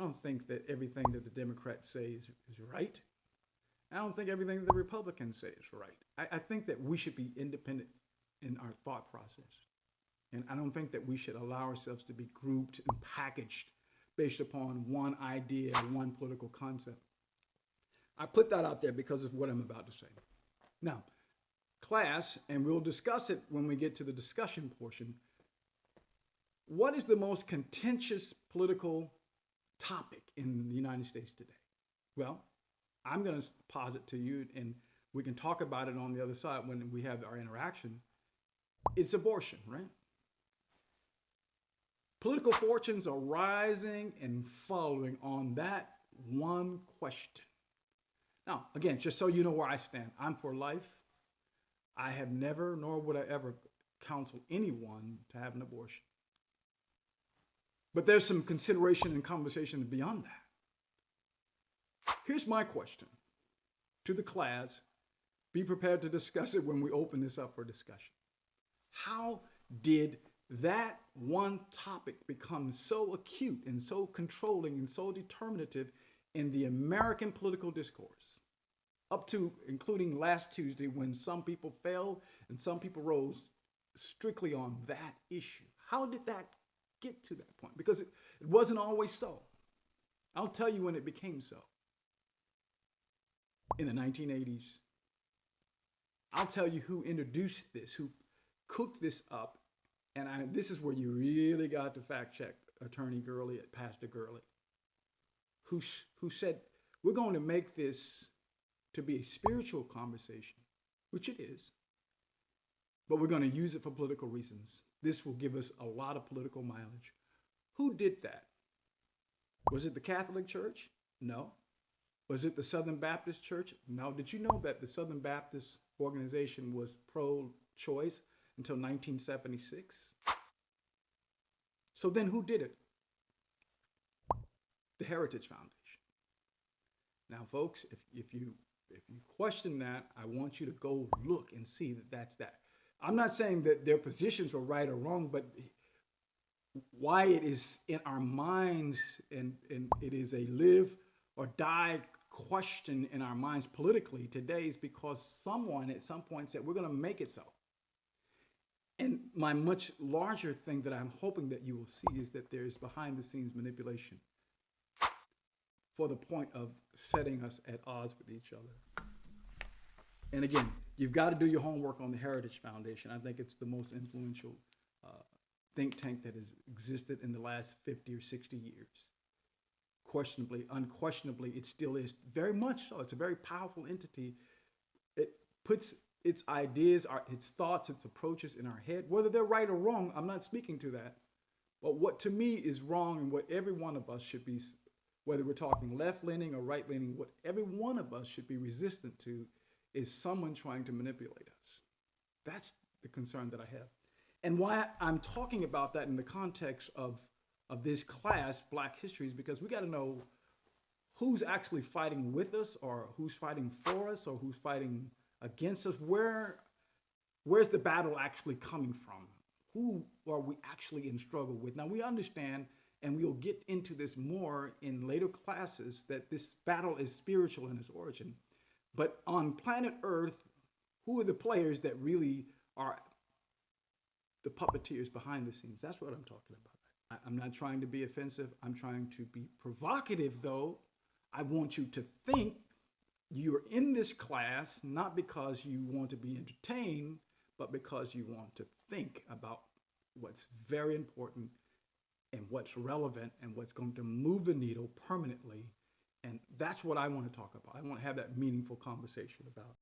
don't think that everything that the Democrats say is right. I don't think everything that the Republicans say is right. I think that we should be independent in our thought process. And I don't think that we should allow ourselves to be grouped and packaged based upon one idea, one political concept. I put that out there because of what I'm about to say. Now, class, and we'll discuss it when we get to the discussion portion. What is the most contentious political topic in the United States today? Well, I'm going to posit to you, and we can talk about it on the other side when we have our interaction. It's abortion, right? Political fortunes are rising and falling on that one question. Now, again, just so you know where I stand, I'm for life. I have never, nor would I ever counsel anyone to have an abortion. But there's some consideration and conversation beyond that. Here's my question to the class. Be prepared to discuss it when we open this up for discussion. How did that one topic become so acute and so controlling and so determinative in the American political discourse, up to including last Tuesday when some people fell and some people rose strictly on that issue? How did that get to that point? Because it wasn't always so. I'll tell you when it became so. In the 1980s. I'll tell you who introduced this, who cooked this up. And this is where you really got to fact check Attorney Gurley, Pastor Gurley, who said, we're going to make this to be a spiritual conversation, which it is, but we're going to use it for political reasons. This will give us a lot of political mileage. Who did that? Was it the Catholic Church? No. Was it the Southern Baptist Church? No. Did you know that the Southern Baptist organization was pro-choice until 1976? So then who did it? The Heritage Foundation. Now, folks, if you question that, I want you to go look and see that that's that. I'm not saying that their positions were right or wrong, but why it is in our minds and it is a live or die question in our minds politically today is because someone at some point said, we're going to make it so. And my much larger thing that I'm hoping that you will see is that there is behind the scenes manipulation for the point of setting us at odds with each other. And again, you've got to do your homework on the Heritage Foundation. I think it's the most influential think tank that has existed in the last 50 or 60 years. Unquestionably, it still is very much so. It's a very powerful entity. It puts its ideas, its thoughts, its approaches in our head. Whether they're right or wrong, I'm not speaking to that. But what to me is wrong and what every one of us should be, whether we're talking left-leaning or right-leaning, what every one of us should be resistant to is someone trying to manipulate us. That's the concern that I have. And why I'm talking about that in the context of this class, Black History, is because we got to know who's actually fighting with us or who's fighting for us or who's fighting against us. Where's the battle actually coming from? Who are we actually in struggle with? Now, we understand, and we'll get into this more in later classes, that this battle is spiritual in its origin. But on planet Earth, who are the players that really are the puppeteers behind the scenes? That's what I'm talking about. I'm not trying to be offensive. I'm trying to be provocative, though. I want you to think you're in this class not because you want to be entertained, but because you want to think about what's very important and what's relevant and what's going to move the needle permanently. And that's what I want to talk about. I want to have that meaningful conversation about.